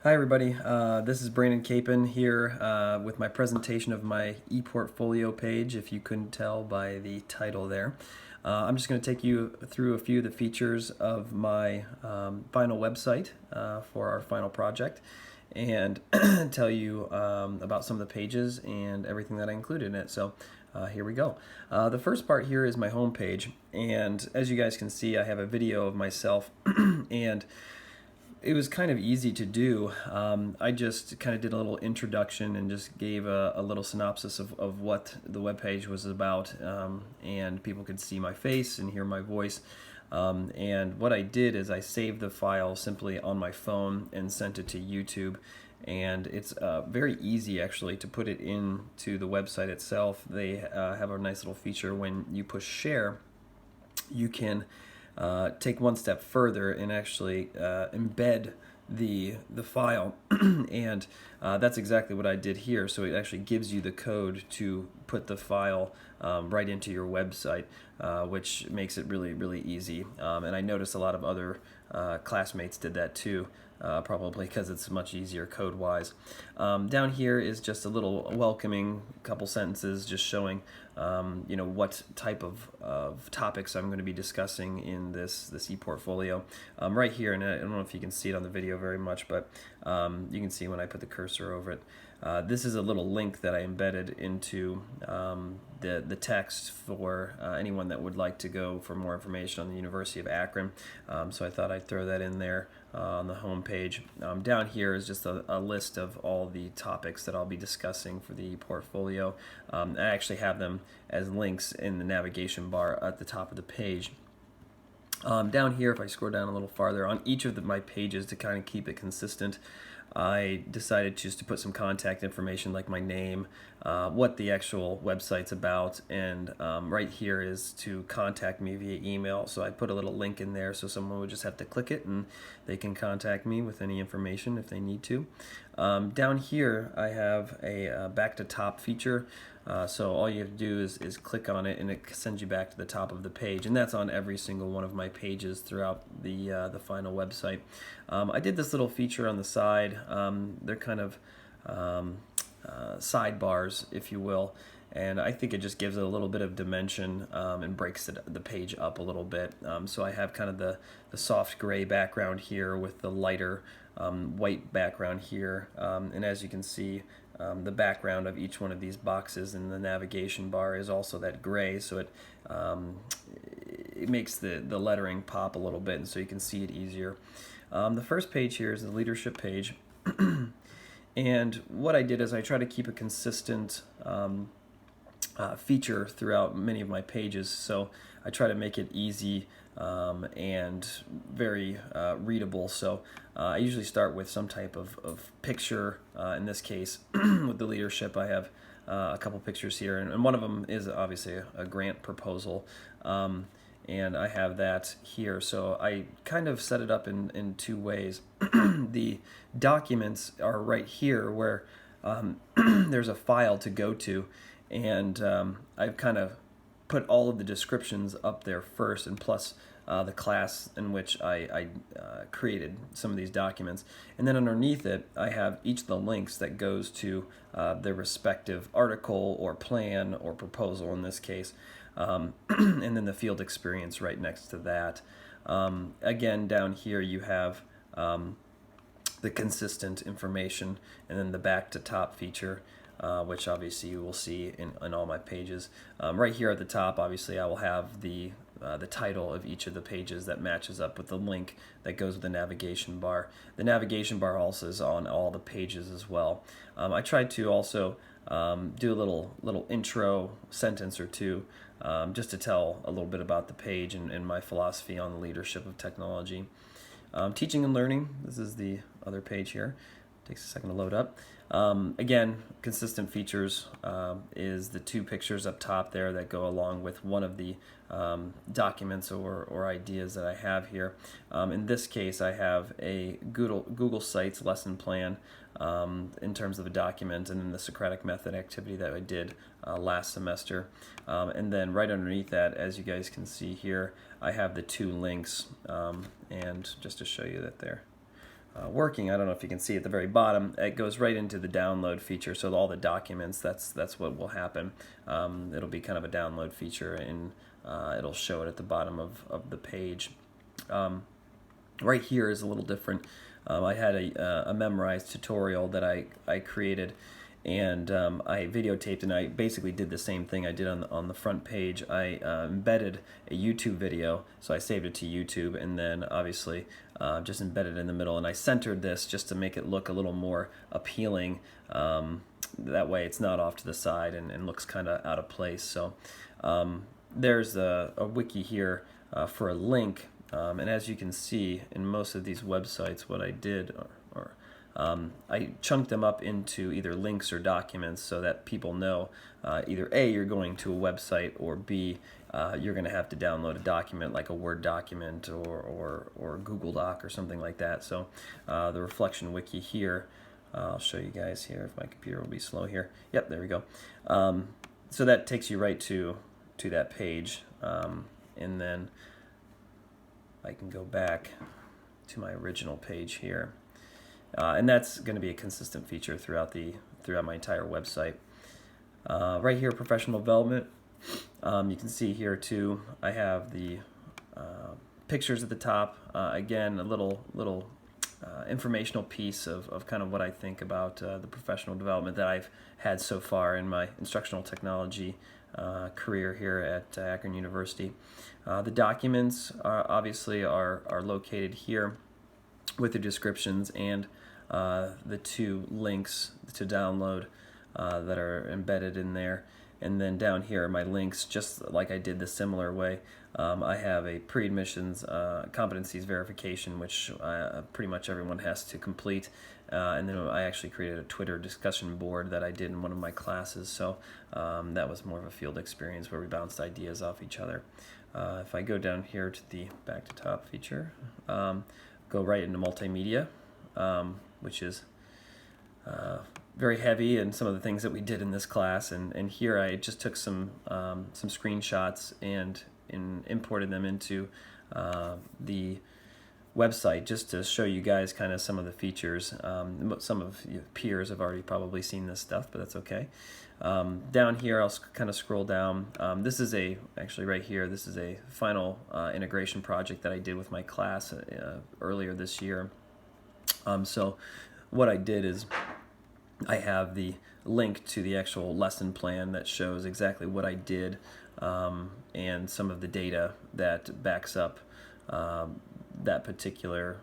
Hi everybody, this is Brandon Capon here with my presentation of my ePortfolio page, if you couldn't tell by the title there. I'm just going to take you through a few of the features of my final website for our final project and tell you about some of the pages and everything that I included in it. So here we go. The first part here is my home page, and as you guys can see, I have a video of myself and it was kind of easy to do. I just kind of did a little introduction and just gave a little synopsis of what the webpage was about, and people could see my face and hear my voice. And what I did is I saved the file simply on my phone and sent it to YouTube. And it's very easy actually to put it into the website itself. They have a nice little feature when you push share, you can take one step further and actually embed the file and that's exactly what I did here. So it actually gives you the code to put the file right into your website, which makes it really easy. And I noticed a lot of other classmates did that too, probably because it's much easier code-wise. Down here is just a little welcoming couple sentences just showing what type of topics I'm going to be discussing in this ePortfolio. Right here, and I don't know if you can see it on the video very much, but you can see when I put the cursor over it. This is a little link that I embedded into the text for anyone that would like to go for more information on the University of Akron. So I thought I'd throw that in there on the home page. Down here is just a list of all the topics that I'll be discussing for the portfolio. I actually have them as links in the navigation bar at the top of the page. Down here, if I scroll down a little farther, on each of my pages to kind of keep it consistent, I decided just to put some contact information like my name, what the actual website's about, and right here is to contact me via email. So I put a little link in there so someone would just have to click it and they can contact me with any information if they need to. Down here I have a back to top feature. So all you have to do is click on it and it sends you back to the top of the page, and that's on every single one of my pages throughout the final website. I did this little feature on the side. They're kind of sidebars, if you will, and I think it just gives it a little bit of dimension and breaks the page up a little bit. So I have kind of the soft gray background here with the lighter white background here, and as you can see, the background of each one of these boxes in the navigation bar is also that gray, so it makes the lettering pop a little bit, and so you can see it easier. The first page here is the leadership page, and what I did is I try to keep a consistent feature throughout many of my pages, so I try to make it easy and very readable. So I usually start with some type of picture. In this case, with the leadership, I have a couple pictures here, and one of them is obviously a grant proposal, and I have that here. So I kind of set it up in two ways. The documents are right here where there's a file to go to, and I've kind of put all of the descriptions up there first, and plus the class in which I created some of these documents. And then underneath it, I have each of the links that goes to their respective article or plan or proposal in this case, and then the field experience right next to that. Again, down here you have the consistent information, and then the back to top feature, which obviously you will see in all my pages. Right here at the top, obviously I will have the title of each of the pages that matches up with the link that goes with the navigation bar. The navigation bar also is on all the pages as well. I tried to also do a little intro sentence or two, just to tell a little bit about the page and my philosophy on the leadership of technology. Teaching and learning, this is the other page here. Takes a second to load up. Again, consistent features is the two pictures up top there that go along with one of the documents or ideas that I have here. In this case, I have a Google Sites lesson plan in terms of a document, and then the Socratic method activity that I did last semester. And then right underneath that, as you guys can see here, I have the two links, and just to show you that there. working. I don't know if you can see at the very bottom, it goes right into the download feature. So all the documents, that's what will happen. It'll be kind of a download feature, and it'll show it at the bottom of the page. Right here is a little different. I had a memorized tutorial that I created, and I videotaped, and I basically did the same thing I did on the front page. I embedded a YouTube video, so I saved it to YouTube, and then obviously just embedded it in the middle, and I centered this just to make it look a little more appealing. That way it's not off to the side and looks kind of out of place. So there's a wiki here for a link. And as you can see in most of these websites, what I did, I chunked them up into either links or documents so that people know either A, you're going to a website, or B, you're going to have to download a document like a Word document or Google Doc or something like that. So the Reflection Wiki here, I'll show you guys here if my computer will be slow here. Yep, there we go. So that takes you right to that page, and then I can go back to my original page here, and that's going to be a consistent feature throughout my entire website. Right here, professional development. You can see here too, I have the pictures at the top. Again, a little informational piece of kind of what I think about the professional development that I've had so far in my instructional technology career here at Akron University. The documents obviously are located here with the descriptions and the 2 links to download that are embedded in there. And then down here are my links, just like I did the similar way. I have a pre-admissions competencies verification, which pretty much everyone has to complete. And then I actually created a Twitter discussion board that I did in one of my classes. So that was more of a field experience where we bounced ideas off each other. If I go down here to the back to top feature, go right into multimedia, which is very heavy in some of the things that we did in this class. And here I just took some screenshots and imported them into the website just to show you guys kind of some of the features. Some of your peers have already probably seen this stuff, but that's okay. Down here, I'll kind of scroll down. This is actually right here, this is a final integration project that I did with my class earlier this year. So what I did is I have the link to the actual lesson plan that shows exactly what I did, and some of the data that backs up that particular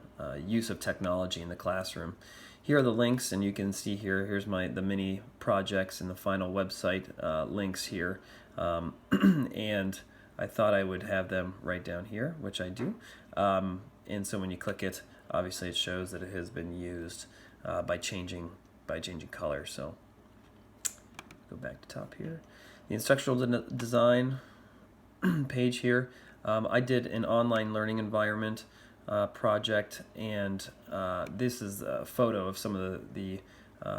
use of technology in the classroom. Here are the links, and you can see here's the mini projects and the final website links here. And I thought I would have them right down here, which I do. And so when you click it, obviously it shows that it has been used by changing color. So go back to top here. The instructional design page here. I did an online learning environment project, and this is a photo of some of the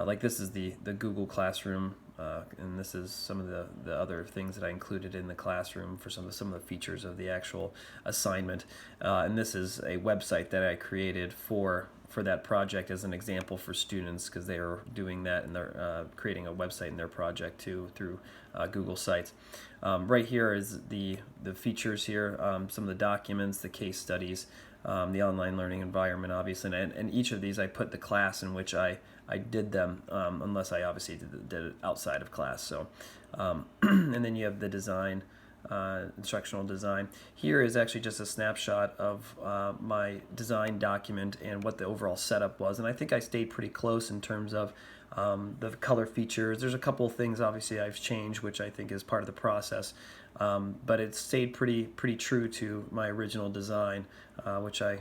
like this is the Google Classroom, and this is some of the other things that I included in the classroom for some of the features of the actual assignment. And this is a website that I created for that project as an example for students, because they are doing that and they're creating a website in their project too through Google Sites. Right here is the features here, some of the documents, the case studies, the online learning environment, obviously, and each of these I put the class in which I did them, unless I obviously did it outside of class. So, and then you have the design, instructional design. Here is actually just a snapshot of my design document and what the overall setup was, and I think I stayed pretty close in terms of the color features. There's a couple of things obviously I've changed, which I think is part of the process, but it stayed pretty true to my original design, which I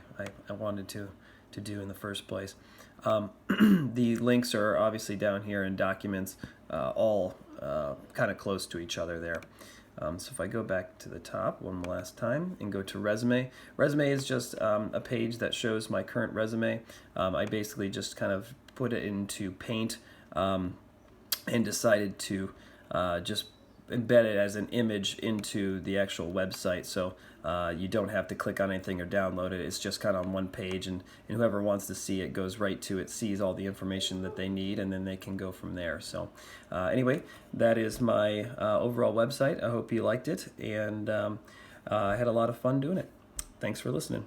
wanted to do in the first place. The links are obviously down here in documents, all kind of close to each other there. So if I go back to the top one last time and go to resume. Resume is just a page that shows my current resume. I basically just kind of put it into Paint and decided to just embed it as an image into the actual website, so you don't have to click on anything or download it. It's just kind of on one page, and whoever wants to see it goes right to it, sees all the information that they need, and then they can go from there. So anyway, that is my overall website. I hope you liked it, and I had a lot of fun doing it. Thanks for listening.